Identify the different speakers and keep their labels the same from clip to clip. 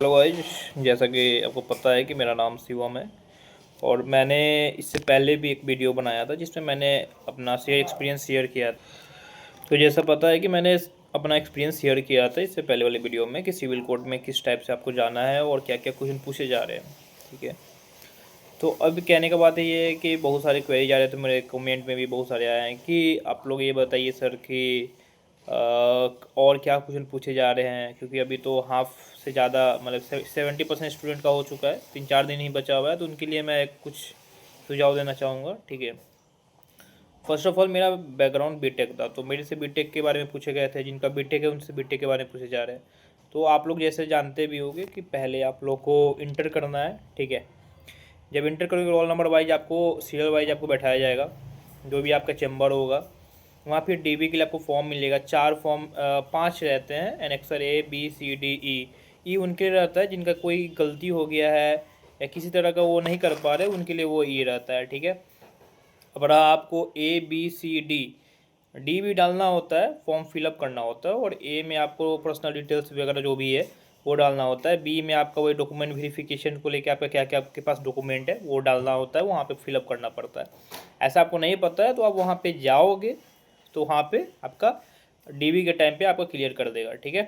Speaker 1: Hello guys, जैसा कि आपको पता है कि मेरा नाम शिवम है और मैंने इससे पहले भी एक वीडियो बनाया था जिसमें मैंने अपना एक्सपीरियंस शेयर किया था। तो जैसा पता है कि मैंने अपना एक्सपीरियंस शेयर किया था इससे पहले वाले वीडियो में कि सिविल कोड में किस टाइप से आपको जाना है और क्या क्या क्वेश्चन पूछे जा रहे हैं। ठीक है, तो अब कहने का बात ये है कि बहुत सारे क्वेरी जा रहे थे, मेरे कमेंट में भी बहुत सारे आए हैं कि आप लोग ये बताइए सर कि और क्या क्वेश्चन पूछे जा रहे हैं, क्योंकि अभी तो हाफ से ज़्यादा मतलब 70% स्टूडेंट का हो चुका है, 3-4 दिन ही बचा हुआ है। तो उनके लिए मैं कुछ सुझाव देना चाहूँगा। ठीक है, फर्स्ट ऑफ ऑल मेरा बैकग्राउंड बीटेक था, तो मेरे से बीटेक के बारे में पूछे गए थे। जिनका बीटेक है उनसे बीटेक के बारे में पूछे जा रहे हैं। तो आप लोग जैसे जानते भी होंगे कि पहले आप लोग को इंटर करना है। ठीक है, जब इंटर करोगे रोल नंबर वाइज आपको सीरियल वाइज आपको बैठाया जाएगा, जो भी आपका चैम्बर होगा वहाँ फिर डीबी के लिए आपको फॉर्म मिलेगा। 4 फॉर्म 5 रहते हैं, annexure A B C D E उनके लिए रहता है जिनका कोई गलती हो गया है या किसी तरह का वो नहीं कर पा रहे, उनके लिए वो ई रहता है। ठीक है, अब रहा आपको ए बी सी डी भी डालना होता है, फॉर्म फिलअप करना होता है। और ए में आपको पर्सनल डिटेल्स वगैरह जो भी है वो डालना होता है। बी में आपका वही डॉक्यूमेंट वेरिफिकेशन को लेकर आपका क्या क्या आपके पास डॉक्यूमेंट है वो डालना होता है, वहाँ पे फिलअप करना पड़ता है। ऐसा आपको नहीं पता है तो आप वहाँ पे जाओगे तो वहाँ पे आपका डीबी के टाइम पे आपका क्लियर कर देगा। ठीक है,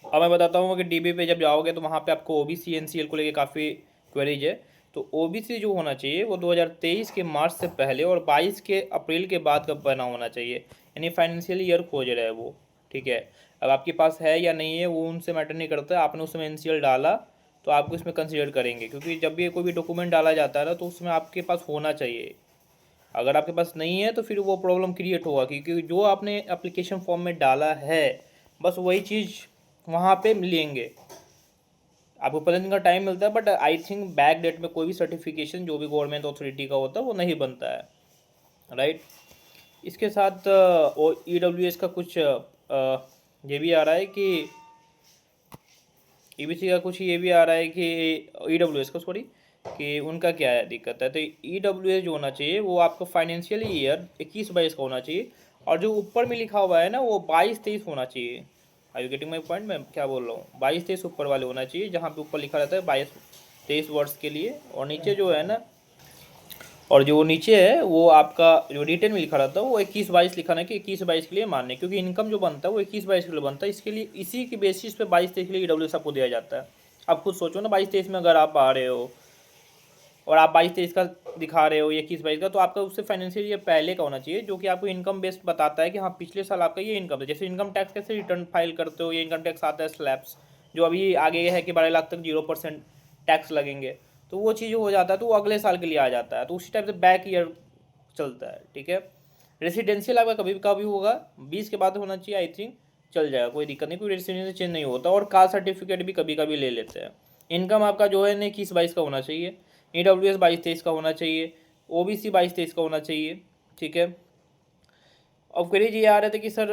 Speaker 1: अब मैं बताता हूँ कि डीबी पे जब जाओगे तो वहाँ पे आपको ओबीसी एनसीएल को लेके काफ़ी क्वेरीज है। तो ओबीसी जो होना चाहिए वो 2023 के मार्च से पहले और 22 के अप्रैल के बाद का बना होना चाहिए, यानी फाइनेंशियल ईयर खोज रहा है वो। ठीक है, अब आपके पास है या नहीं है वो उनसे मैटर नहीं करता है। आपने उसमें एनसीएल डाला तो आपको इसमें कंसिडर करेंगे, क्योंकि जब भी कोई भी डॉक्यूमेंट डाला जाता है ना तो उसमें आपके पास होना चाहिए। अगर आपके पास नहीं है तो फिर वो प्रॉब्लम क्रिएट होगा, क्योंकि जो आपने एप्लीकेशन फॉर्म में डाला है बस वही चीज़ वहाँ पे लेंगे। आपको 15 दिन का टाइम मिलता है, but I think back date में कोई भी सर्टिफिकेशन जो भी गवर्नमेंट अथॉरिटी का होता है वो नहीं बनता है। राइट, इसके साथ EWS का कुछ ये भी आ रहा है कि EBC का कुछ ये भी आ रहा है कि EWS का, सॉरी, कि उनका क्या है दिक्कत है। तो EWS जो होना चाहिए वो आपका फाइनेंशियल ईयर 21-22 का होना चाहिए, और जो ऊपर में लिखा हुआ है ना वो 22-23 होना चाहिए। Are you getting my point? मैं क्या बोल रहा हूँ, 22-23 ऊपर वाले होना चाहिए, जहाँ पे ऊपर लिखा रहता है 22-23 वर्ष के लिए, और नीचे जो है ना, और जो नीचे है वो आपका जो रिटर्न में लिखा रहता है वो 21-22 लिखा है कि 21-22 के लिए मान्य, क्योंकि इनकम जो बनता है वो 21-22 के लिए बनता है। इसके लिए इसी की बेसिस पे 22-23 के लिए EWS आपको दिया जाता है। आप खुद सोचो ना, 22-23 में अगर आप आ रहे हो और आप 22-23 का दिखा रहे हो या 21-22 का, तो आपका उससे फाइनेंशियल ईयर पहले का होना चाहिए, जो कि आपको इनकम बेस्ड बताता है कि हाँ पिछले साल आपका ये इनकम है। जैसे इनकम टैक्स कैसे रिटर्न फाइल करते हो, ये इनकम टैक्स आता है स्लैब्स, जो अभी आगे है कि 12 लाख तक 0% टैक्स लगेंगे, तो वो चीज़ हो जाता है तो वो अगले साल के लिए आ जाता है, तो उसी टाइप से बैक ईयर चलता है। ठीक है, रेसिडेंशियल आपका कभी कभी होगा 20 के बाद होना चाहिए, आई थिंक चल जाएगा, कोई दिक्कत नहीं, कोई रेसिडेंशियल चेंज नहीं होता। और कास्ट सर्टिफिकेट भी कभी कभी ले लेते हैं। इनकम आपका जो है ना 21-22 का होना चाहिए, EWS 22-23 का होना चाहिए, OBC 22-23 का होना चाहिए। ठीक है, अब क्वेरीज ये आ रहे थे कि सर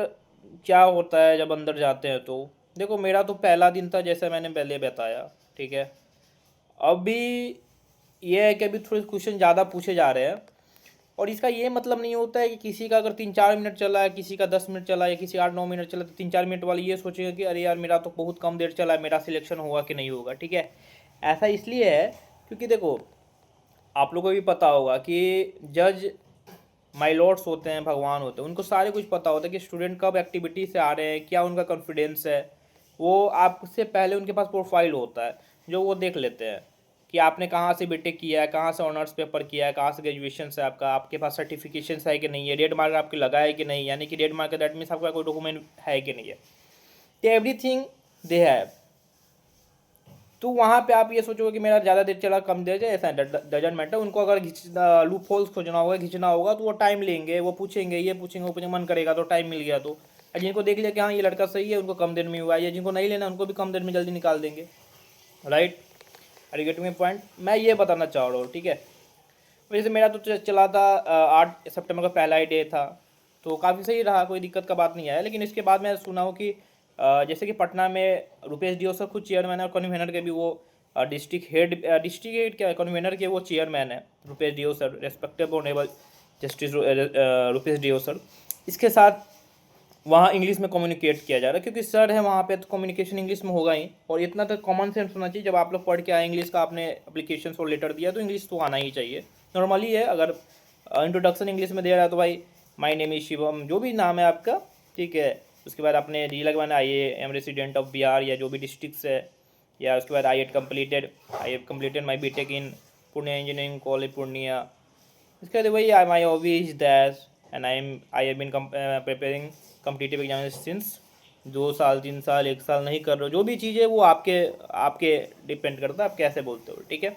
Speaker 1: क्या होता है जब अंदर जाते हैं। तो देखो, मेरा तो पहला दिन था जैसा मैंने पहले बताया। ठीक है, अभी ये है कि अभी थोड़े क्वेश्चन ज़्यादा पूछे जा रहे हैं, और इसका ये मतलब नहीं होता है कि किसी का अगर 3-4 मिनट चला है, किसी का 10 मिनट चला है, किसी 8-9 मिनट चला, तो 3-4 मिनट वाले ये सोचेगा कि अरे यार मेरा तो बहुत कम देर चला है, मेरा सिलेक्शन होगा कि नहीं होगा। ठीक है, ऐसा इसलिए है क्योंकि देखो, आप लोगों को भी पता होगा कि जज माई लॉर्ड्स होते हैं, भगवान होते हैं, उनको सारे कुछ पता होता है कि स्टूडेंट कब एक्टिविटी से आ रहे हैं, क्या उनका कॉन्फिडेंस है। वो आपसे पहले उनके पास प्रोफाइल होता है जो वो देख लेते हैं कि आपने कहाँ से बीटेक किया है, कहाँ से ऑनर्स पेपर किया है, कहाँ से ग्रेजुएशन है आपका, आपके पास सर्टिफिकेशन है कि नहीं है, रेड मार्क आपके लगा है कि नहीं, यानी कि रेड मार्क दैट मीन्स आपका कोई डॉक्यूमेंट है कि नहीं है। तो एवरीथिंग दे हैव। तो वहाँ पे आप ये सोचोगे कि मेरा ज़्यादा देर चला कम देर जाए, ऐसा डजंट मैटर। उनको अगर लूप होल्स खोजना होगा, खींचना होगा, तो वो टाइम लेंगे, वो पूछेंगे, ये पूछेंगे, वो पूछेंगे, मन करेगा तो टाइम मिल गया तो। और जिनको देख लिया कि हाँ ये लड़का सही है, उनको कम देर में हुआ है, या जिनको नहीं लेना उनको भी कम देर में जल्दी निकाल देंगे। राइट, अरे गेट मी पॉइंट, मैं ये बताना चाह रहा हूँ। ठीक है, वैसे मेरा तो चला था 8 सितंबर का पहला ही डे था, तो काफ़ी सही रहा, कोई दिक्कत का बात नहीं आया। लेकिन इसके बाद मैं सुना हूँ कि जैसे कि पटना में रुपेश डियो सर खुद चेयरमैन है, और कन्वीनर के भी वो डिस्ट्रिक्ट हेड क्या कन्वीनर के वो चेयरमैन है Rupesh Deo sir, respectable honourable justice Rupesh Deo sir. इसके साथ वहाँ इंग्लिश में कम्युनिकेट किया जा रहा है, क्योंकि सर है वहाँ पे तो कम्युनिकेशन इंग्लिश में होगा ही। और इतना तो कॉमन सेंस होना चाहिए, जब आप लोग पढ़ के आए इंग्लिश का, आपने एप्लीकेशन और लेटर दिया तो इंग्लिश तो आना ही चाहिए, नॉर्मली है। अगर इंट्रोडक्शन इंग्लिश में दे रहा है तो भाई माय नेम इज शिवम, जो भी नाम है आपका, ठीक है। उसके बाद आपने डी लगवाना, I am resident of Bihar या जो भी डिस्ट्रिक्ट है, या उसके बाद I have completed my BTech in Purnia engineering college Purnia. इसके बाद वही my hobby is that and I have been preparing competitive exam since 2 साल 3 साल 1 साल नहीं कर रहे हो, जो भी चीज़ है वो आपके आपके डिपेंड करता है आप कैसे बोलते हो, ठीक है।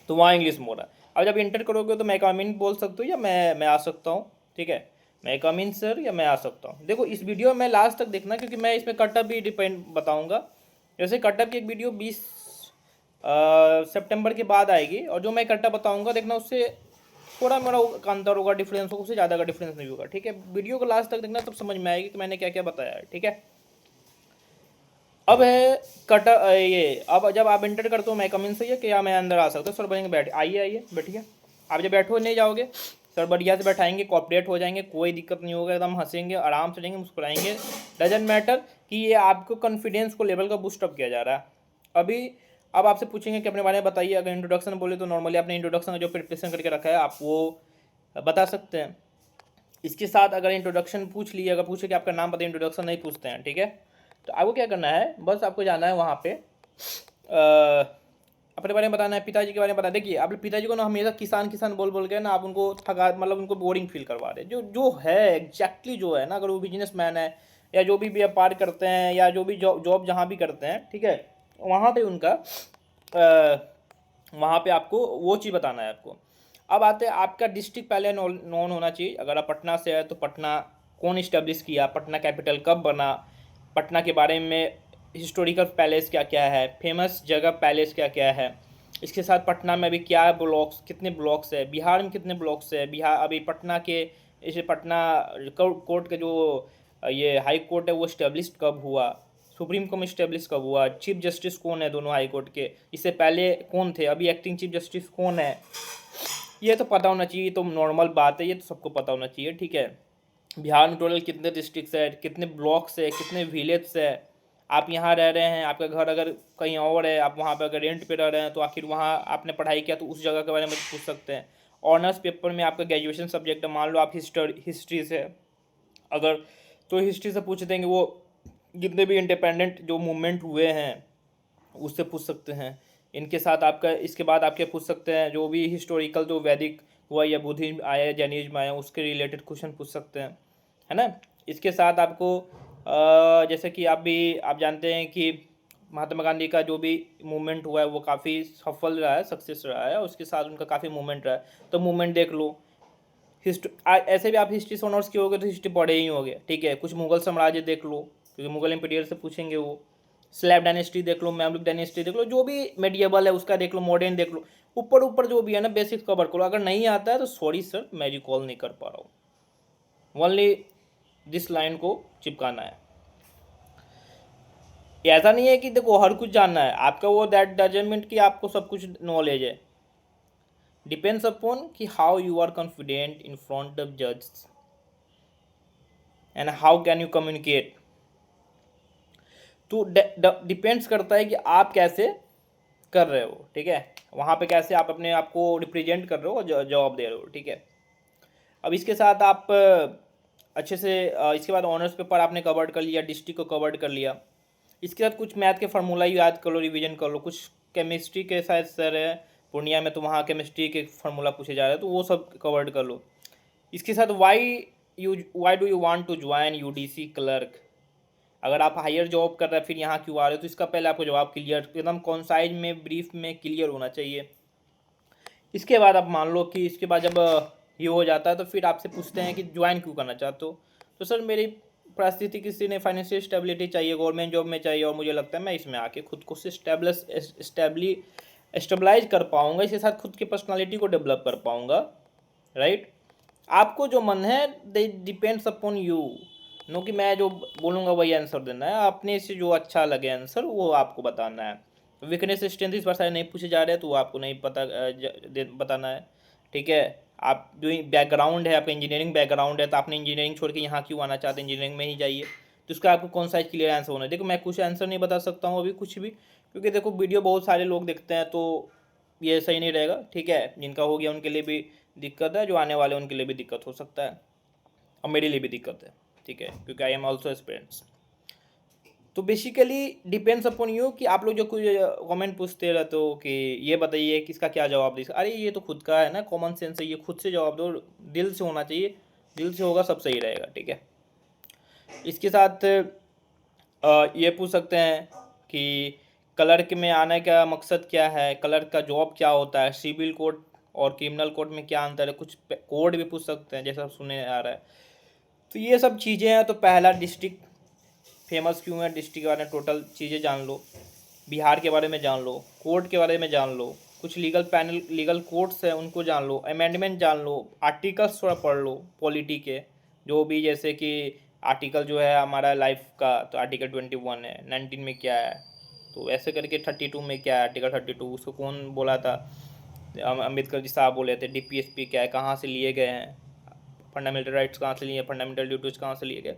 Speaker 1: तो वहाँ इंग्लिश में हो रहा है। अब जब इंटर करोगे तो मैं कम इन बोल सकता हूँ या मैं आ सकता हूँ, ठीक है। मैं कम इन सर या मैं आ सकता हूँ। देखो इस वीडियो में लास्ट तक देखना, क्योंकि मैं इसमें कटअप भी डिपेंड बताऊँगा। जैसे कटअप की एक वीडियो 20 सितंबर के बाद आएगी, और जो मैं कटअप बताऊँगा देखना उससे थोड़ा मेरा अंतर होगा, डिफरेंस होगा, उससे ज़्यादा का डिफरेंस नहीं होगा, ठीक है। वीडियो को लास्ट तक देखना, तब समझ में आएगी कि मैंने क्या क्या बताया है, ठीक है। अब है कट ये, अब जब आप इंटर करते हो मैं कमिंग से कि या मैं अंदर आ सकता हूँ, सर बोलेंगे बैठ आइए आइए बैठिए। आप जब बैठो नहीं जाओगे, सर बढ़िया से बैठाएंगे, कोऑपरेट हो जाएंगे, कोई दिक्कत नहीं होगा, एकदम हंसेंगे, आराम से रहेंगे, मुस्कुराएंगे। डजेंट मैटर कि ये आपको कॉन्फिडेंस को लेवल का बूस्टअप किया जा रहा है। अभी अब आपसे पूछेंगे कि अपने बारे में बताइए, अगर इंट्रोडक्शन बोले तो नॉर्मली आपने इंट्रोडक्शन का जो प्रिपरेशन करके रखा है आप वो बता सकते हैं। इसके साथ अगर इंट्रोडक्शन पूछ लिए, अगर पूछे कि आपका नाम बताइए, इंट्रोडक्शन नहीं पूछते हैं, ठीक है। तो आपको क्या करना है, बस आपको जाना है वहाँ पे अपने बारे में बताना है, पिताजी के बारे में बताना। देखिए आप पिताजी को ना हमेशा किसान किसान बोल बोल के ना आप उनको थका, मतलब उनको बोरिंग फील करवा रहे, जो जो है एग्जैक्टली जो है ना, अगर वो बिजनेसमैन है या जो भी व्यापार करते हैं या जो भी जॉब जहाँ भी करते हैं, ठीक है, वहाँ पे उनका वहाँ पे आपको वो चीज़ बताना है आपको। अब आते हैं आपका डिस्ट्रिक्ट पहले नोन होना चाहिए। अगर आप पटना से है तो पटना कौन इस्टेब्लिश किया, पटना कैपिटल कब बना, पटना के बारे में हिस्टोरिकल पैलेस क्या क्या है, फेमस जगह पैलेस क्या क्या है। इसके साथ पटना में अभी क्या ब्लॉक्स, कितने ब्लॉक्स है, बिहार में कितने ब्लॉक्स है, बिहार अभी पटना के जैसे पटना कोर्ट के जो ये हाई कोर्ट है वो इस्टेब्लिश कब हुआ, सुप्रीम कोर्ट इस्टेब्लिश कब हुआ, चीफ जस्टिस कौन है दोनों हाई कोर्ट के, इससे पहले कौन थे, अभी एक्टिंग चीफ जस्टिस कौन है, ये तो पता होना चाहिए। तो नॉर्मल बात है, ये तो सबको पता होना चाहिए, ठीक है। बिहार में टोटल कितने डिस्ट्रिक्ट्स है, कितने ब्लॉक्स है, कितने विलेज है। आप यहाँ रह रहे हैं, आपका घर अगर कहीं और है, आप वहाँ पर अगर रेंट पे रह रहे हैं तो आखिर वहाँ आपने पढ़ाई किया तो उस जगह के बारे में पूछ सकते हैं। ऑनर्स पेपर में आपका ग्रेजुएशन सब्जेक्ट है, मान लो आप हिस्ट्री से, अगर तो हिस्ट्री से पूछ देंगे, वो जितने भी इंडिपेंडेंट जो मूवमेंट हुए हैं उससे पूछ सकते हैं। इनके साथ आपका इसके बाद आपके पूछ सकते हैं जो भी हिस्टोरिकल जो वैदिक हुआ या बुद्धिज्म आया जैनिज्म आया उसके रिलेटेड क्वेश्चन पूछ सकते हैं, है ना। इसके साथ आपको जैसे कि आप जानते हैं कि महात्मा गांधी का जो भी मूवमेंट हुआ है वो काफ़ी सफल रहा है, सक्सेस रहा है, और उसके साथ उनका काफ़ी मूवमेंट रहा है, तो मूवमेंट देख लो। ऐसे भी आप हिस्ट्री से ऑनर्स किए होगे तो हिस्ट्री पढ़े ही होगे, ठीक है। कुछ मुगल साम्राज्य देख लो, क्योंकि मुगल एम्पायर से पूछेंगे वो। स्लैब डायनेस्टी देख लो, मैमलुक डायनेस्टी देख लो, जो भी मेडिएबल है उसका देख लो, मॉडर्न देख लो, ऊपर ऊपर जो भी है ना बेसिक कवर करो। अगर नहीं आता है तो सॉरी सर मैं रिकॉल नहीं कर पा रहा हूँ, ओनली दिस लाइन को चिपकाना है। ऐसा नहीं है कि देखो हर कुछ जानना है आपका, वो दैट डजंट मीन कि आपको सब कुछ नॉलेज है। डिपेंड्स अपॉन कि how you are confident in front of जज and how can you communicate. तो डिपेंड्स करता है कि आप कैसे कर रहे हो, ठीक है, वहाँ पे कैसे आप अपने आप को रिप्रेजेंट कर रहे हो, जवाब दे रहे हो, ठीक है। अब इसके साथ आप अच्छे से इसके बाद ऑनर्स पेपर आपने कवर्ड कर लिया, डिस्ट्रिक्ट को कवर्ड कर लिया। इसके साथ कुछ मैथ के फार्मूला याद कर लो, रिवीजन कर लो। कुछ केमिस्ट्री के साथ सर है पूर्णिया में, तो वहाँ केमिस्ट्री के फार्मूला पूछे जा रहे हैं, तो वो सब कवर्ड कर लो। इसके साथ why do you want to join UDC clerk, अगर आप हायर जॉब कर रहे हैं फिर यहाँ क्यों आ रहे हो, तो इसका पहले आपको जवाब क्लियर एकदम कॉन्साइज में ब्रीफ में क्लियर होना चाहिए। इसके बाद आप मान लो कि इसके बाद जब ये हो जाता है तो फिर आपसे पूछते हैं कि ज्वाइन क्यों करना चाहते हो, तो सर मेरी परिस्थिति किसी ने फाइनेंशियल स्टेबिलिटी चाहिए, गवर्नमेंट जॉब में चाहिए, और मुझे लगता है मैं इसमें आके खुद को स्टेबलाइज कर पाऊँगा, इसके साथ खुद की पर्सनालिटी को डेवलप कर पाऊँगा, राइट। आपको जो मन है दे डिपेंड्स अपॉन यू, नो कि मैं जो बोलूँगा वही आंसर देना है, अपने से जो अच्छा लगे आंसर वो आपको बताना है। वीकनेस स्ट्रेंथ इस बार सारे नहीं पूछे जा रहे हैं तो वो आपको नहीं पता बताना है, ठीक है। आप जो बैकग्राउंड है, आपका इंजीनियरिंग बैकग्राउंड है, तो आपने इंजीनियरिंग छोड़ के यहाँ क्यों आना चाहते हैं, इंजीनियरिंग में ही जाइए। तो उसका आपको कौन सा क्लियर आंसर होना है। देखो मैं कुछ आंसर नहीं बता सकता हूँ अभी कुछ भी, क्योंकि देखो वीडियो बहुत सारे लोग देखते हैं, तो ये सही नहीं रहेगा। ठीक है, जिनका हो गया उनके लिए भी दिक्कत है, जो आने वाले उनके लिए भी दिक्कत हो सकता है, और मेरे लिए भी दिक्कत है। ठीक है, क्योंकि आई एम ऑल्सो एस्पिरेंट्स। तो बेसिकली डिपेंड्स अपॉन यू कि आप लोग जो कुछ कमेंट पूछते रहते हो कि ये बताइए कि इसका क्या जवाब दे। अरे ये तो खुद का है ना, कॉमन सेंस है, ये खुद से जवाब दो, दिल से होना चाहिए, दिल से होगा सब सही रहेगा। ठीक है, इसके साथ ये पूछ सकते हैं कि क्लर्क में आने का मकसद क्या है, क्लर्क का जॉब क्या होता है, सिविल कोड और क्रिमिनल कोड में क्या अंतर है, कुछ कोड भी पूछ सकते हैं जैसा सुनने आ रहा है। तो ये सब चीज़ें हैं। तो पहला डिस्ट्रिक्ट फेमस क्यों है, डिस्ट्रिक्ट के बारे में टोटल चीज़ें जान लो, बिहार के बारे में जान लो, कोर्ट के बारे में जान लो, कुछ लीगल पैनल लीगल कोर्ट्स हैं उनको जान लो, अमेंडमेंट जान लो, आर्टिकल्स थोड़ा पढ़ लो पॉलिटी के, जो भी जैसे कि आर्टिकल जो है हमारा लाइफ का, तो आर्टिकल 21 है, 19 में क्या है, तो ऐसे करके 32 में क्या है, आर्टिकल 32 उसको कौन बोला था, अम्बेडकर जी साहब बोले थे। डीपीएसपी क्या है, कहाँ से लिए गए हैं, फंडामेंटल राइट्स कहाँ से लिए, फंडामेंटल ड्यूटीज कहाँ से लिए गए,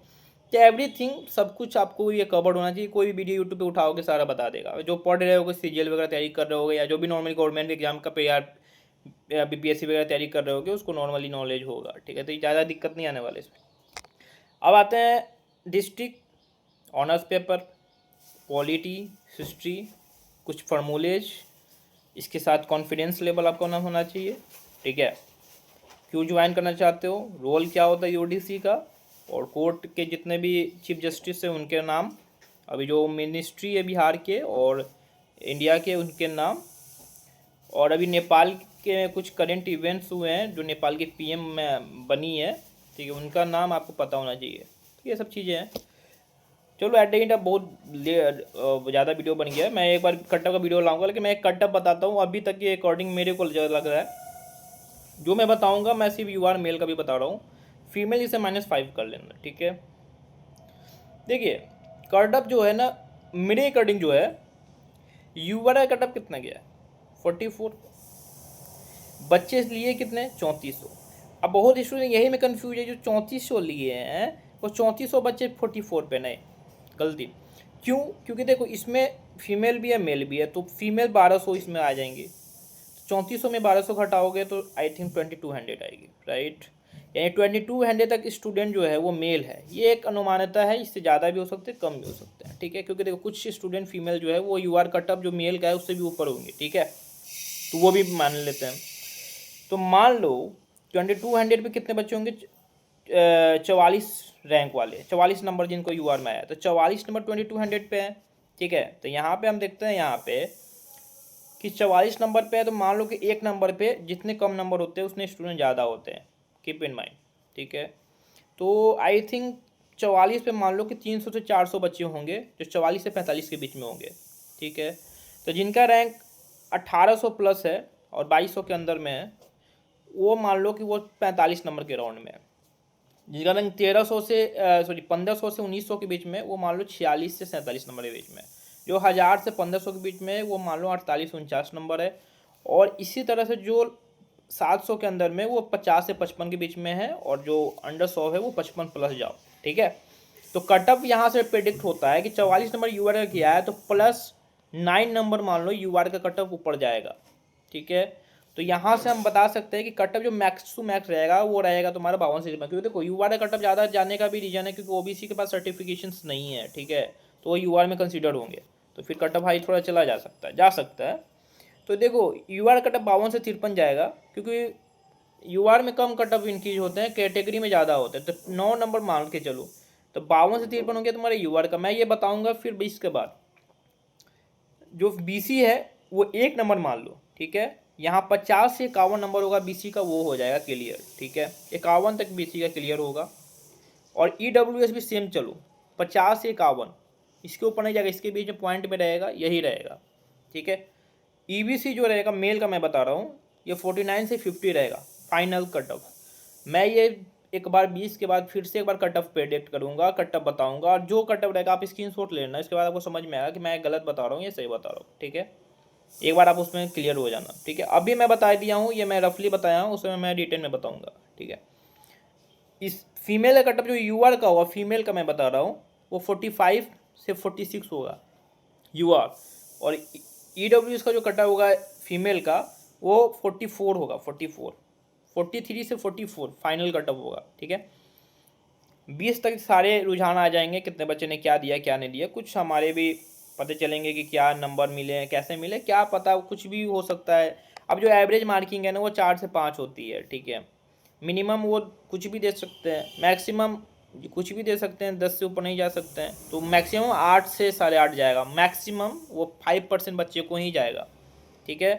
Speaker 1: तो एवरीथिंग सब कुछ आपको ये कवर्ड होना चाहिए। कोई भी वीडियो यूट्यूब पे उठाओगे सारा बता देगा। जो पढ़ रहे होगे, सीजीएल वगैरह तैयारी कर रहे होगे, या जो भी नॉर्मली गवर्नमेंट एग्जाम का बीपीएससी वगैरह तैयारी कर रहे होगे, उसको नॉर्मली नॉलेज होगा। ठीक है, तो ज़्यादा दिक्कत नहीं आने वाले इसमें। अब आते हैं district honours paper, polity, history, कुछ फार्मूलेज, इसके साथ कॉन्फिडेंस लेवल आपको ना होना चाहिए। ठीक है, क्यों ज्वाइन करना चाहते हो, रोल क्या होता है यूडीसी का, और कोर्ट के जितने भी चीफ जस्टिस हैं उनके नाम, अभी जो मिनिस्ट्री है बिहार के और इंडिया के उनके नाम, और अभी नेपाल के कुछ करंट इवेंट्स हुए हैं जो नेपाल की पीएम में बनी है। ठीक है, उनका नाम आपको पता होना चाहिए। ये सब चीज़ें हैं। चलो एट द एंड अब बहुत ज़्यादा वीडियो बन गया है। मैं एक बार कटअप का वीडियो लाऊंगा, लेकिन मैं एक कटअप बताता हूँ अभी तक के अकॉर्डिंग मेरे को लग रहा है। जो मैं बताऊंगा मैं सिर्फ यूआर मेल का भी बता रहा हूँ, फीमेल इसे -5 कर लेना। ठीक है, देखिए कटअप जो है ना, मेरे अकॉर्डिंग जो है यूआर का कटअप कितना गया है 44, बच्चे लिए कितने 3400। अब बहुत स्टूडेंट यही में कंफ्यूज है, जो 3400 लिए हैं वो 3400 बच्चे 44 पे नहीं, गलती। क्यों, क्योंकि देखो इसमें फीमेल भी है मेल भी है, तो फीमेल 1200 इसमें आ जाएंगी। 3400 में 1200 घटाओगे तो आई थिंक 2200 आएगी, राइट। यानी 2200 तक स्टूडेंट जो है वो मेल है। ये एक अनुमानता है, इससे ज़्यादा भी हो सकते हैं, कम भी हो सकते हैं। ठीक है, क्योंकि देखो कुछ स्टूडेंट फीमेल जो है वो यूआर कटअप जो मेल का है उससे भी ऊपर होंगे। ठीक है, तो वो भी मान लेते हैं। तो मान लो 2200 पे कितने बच्चे होंगे, 44 रैंक वाले, 44 नंबर जिनको यूआर में आया, तो 44 नंबर 2200 पे है। ठीक है, तो यहाँ पे हम देखते हैं यहाँ पे कि 44 नंबर पे है, तो मान लो कि एक नंबर पे जितने कम नंबर होते हैं उतने स्टूडेंट ज़्यादा होते हैं, कीप इन माइंड। ठीक है, तो आई थिंक 44 पे मान लो कि 300 से 400 बच्चे होंगे जो 44 से 45 के बीच में होंगे। ठीक है, तो जिनका रैंक 1800 प्लस है और 2200 के अंदर में है, वो मान लो कि वो 45 नंबर के राउंड में है। जिनका रैंक 1500 से 1900 के बीच में, वो मान लो 46 से 47 नंबर के बीच में। जो 1000 से 1500 के बीच में, वो मान लो 48-49 नंबर है। और इसी तरह से जो 700 के अंदर में, वो 50 से 55 के बीच में है, और जो अंडर 100 है वो 55 प्लस जाओ। ठीक है, तो कटअप यहाँ से प्रेडिक्ट होता है कि 44 नंबर यूआर का किया है तो +9 नंबर मान लो यूआर का कटअप ऊपर जाएगा। ठीक है, तो यहाँ से हम बता सकते हैं कि कटअप जो मैक्स टू मैक्स रहेगा वो रहेगा तुम्हारा 52 से 53, क्योंकि देखो यूआर का कटअप ज़्यादा जाने का भी रीजन है क्योंकि ओबीसी के पास सर्टिफिकेशंस नहीं है। ठीक है, तो वो यूआर में कंसिडर होंगे, तो फिर कटअप हाई थोड़ा चला जा सकता है। तो देखो यूआर कटअप 52 से 53 जाएगा, क्योंकि यूआर में कम कटअप इंक्रीज होते हैं, कैटेगरी में ज़्यादा होते हैं। तो 9 नंबर मान के चलो, तो 52 से 53 हो गया तुम्हारे यूआर का। मैं ये बताऊँगा फिर 20 के बाद जो बीसी है वो 1 नंबर मान लो। ठीक है, यहाँ 50 से 51 नंबर होगा बीसी का, वो हो जाएगा क्लियर। ठीक है, 51 तक बीसी का क्लियर होगा। और ईडब्ल्यूएस भी सेम चलो, 50 से 51, इसके ऊपर नहीं जाएगा, इसके बीच में पॉइंट में रहेगा, यही रहेगा। ठीक है, ईबीसी जो रहेगा मेल का मैं बता रहा हूँ, ये 49 से 50 रहेगा फाइनल कटअप। मैं ये एक बार 20 के बाद फिर से एक बार कटअप प्रेडिक्ट करूँगा, कटअप बताऊँगा, और जो कटअप रहेगा आप स्क्रीनशॉट लेना, इसके बाद आपको समझ में आएगा कि मैं गलत बता रहा हूँ या सही बता रहा हूँ। ठीक है, एक बार आप उसमें क्लियर हो जाना, ठीक है। अभी मैं बता दिया हूँ, ये मैं रफली बताया हूँ, उसमें मैं डिटेल में बताऊँगा, ठीक है। इस फीमेल का कटअप जो यूआर का होगा, फीमेल का मैं बता रहा हूँ, वो 45 से 46 होगा यूआर, और ईडब्ल्यू का जो कटअप होगा फीमेल का वो 44 होगा, 43 से 44 फाइनल कटअप होगा, ठीक है। 20 तक सारे रुझान आ जाएंगे, कितने बच्चे ने क्या दिया क्या नहीं दिया, कुछ हमारे भी पता चलेंगे कि क्या नंबर मिले हैं, कैसे मिले, क्या पता, कुछ भी हो सकता है। अब जो एवरेज मार्किंग है ना वो 4 से 5 होती है, ठीक है। मिनिमम वो कुछ भी दे सकते हैं, मैक्सिमम कुछ भी दे सकते हैं, 10 से ऊपर नहीं जा सकते हैं। तो मैक्सिमम 8 से 8.5 जाएगा, मैक्सिमम वो 5% बच्चे को ही जाएगा, ठीक है।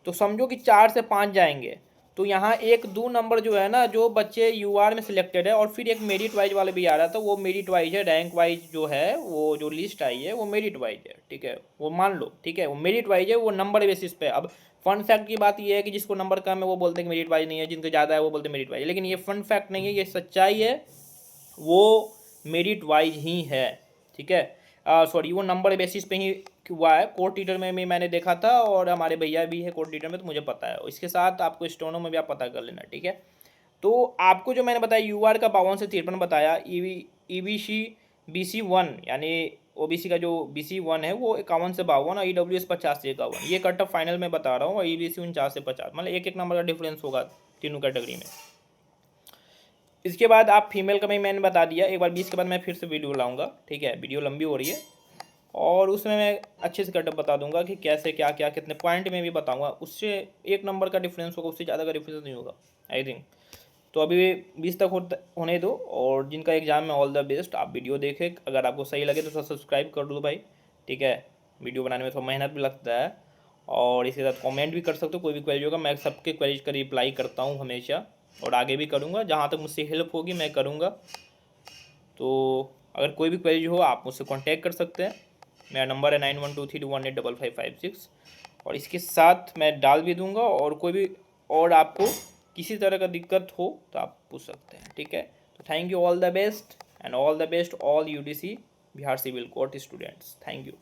Speaker 1: तो समझो कि 4 से 5 जाएंगे। तो यहाँ एक दो नंबर जो है ना, जो बच्चे यूआर में सिलेक्टेड है, और फिर एक मेरिट वाइज वाले भी आ रहा था, वो मेरिट वाइज है, रैंक वाइज जो है वो जो लिस्ट आई है वो मेरिट वाइज है, ठीक है। वो मान लो, ठीक है, वो मेरिट वाइज है, वो नंबर बेसिस पे। अब फन फैक्ट की बात ये है कि जिसको नंबर कम है वो बोलते हैं कि मेरिट वाइज नहीं है, जिनको ज़्यादा है वो बोलते हैं मेरिट वाइज, लेकिन ये फन फैक्ट नहीं है, ये सच्चाई है, वो मेरिट वाइज ही है, ठीक है। सॉरी, वो नंबर बेसिस पे ही हुआ है। कोर्ट टीचर में भी मैंने देखा था, और हमारे भैया भी है कोर्ट टीचर में, तो मुझे पता है। इसके साथ आपको स्टोनो में भी आप पता कर लेना, ठीक है। तो आपको जो मैंने बताया यूआर का 52 से 53 बताया, ईबीसी BC1 यानी ओबीसी का जो BC1 है वो 51 से 52, और ईडब्ल्यूएस 50 से 51, ये कट ऑफ फाइनल में बता रहा हूँ, और ईबीसी 49 से 50, मतलब एक एक नंबर का डिफरेंस होगा तीनों कैटेगरी में। इसके बाद आप फीमेल का भी मैंने बता दिया। एक बार 20 के बाद मैं फिर से वीडियो लाऊंगा, ठीक है, वीडियो लंबी हो रही है, और उसमें मैं अच्छे से कटअप बता दूंगा कि कैसे क्या क्या कितने पॉइंट में भी बताऊंगा। उससे एक नंबर का डिफरेंस होगा, उससे ज़्यादा का डिफरेंस नहीं होगा, आई थिंक। तो अभी 20 तक होने दो, और जिनका एग्जाम में ऑल द बेस्ट। आप वीडियो देखें, अगर आपको सही लगे तो सब्सक्राइब कर दो भाई, ठीक है। वीडियो बनाने में थोड़ा मेहनत भी लगता है, और इसके साथ कमेंट भी कर सकते हो, कोई भी क्वेरी होगा, मैं सबके क्वेरीज का रिप्लाई करता हूँ हमेशा, और आगे भी करूँगा, जहाँ तक मुझसे हेल्प होगी मैं करूँगा। तो अगर कोई भी क्वेरी हो आप मुझसे कांटेक्ट कर सकते हैं। मेरा नंबर है 912321855556, और इसके साथ मैं डाल भी दूंगा, और कोई भी और आपको किसी तरह का दिक्कत हो तो आप पूछ सकते हैं, ठीक है। तो thank you, all the best, and all the best all UDC Bihar civil court students, thank you.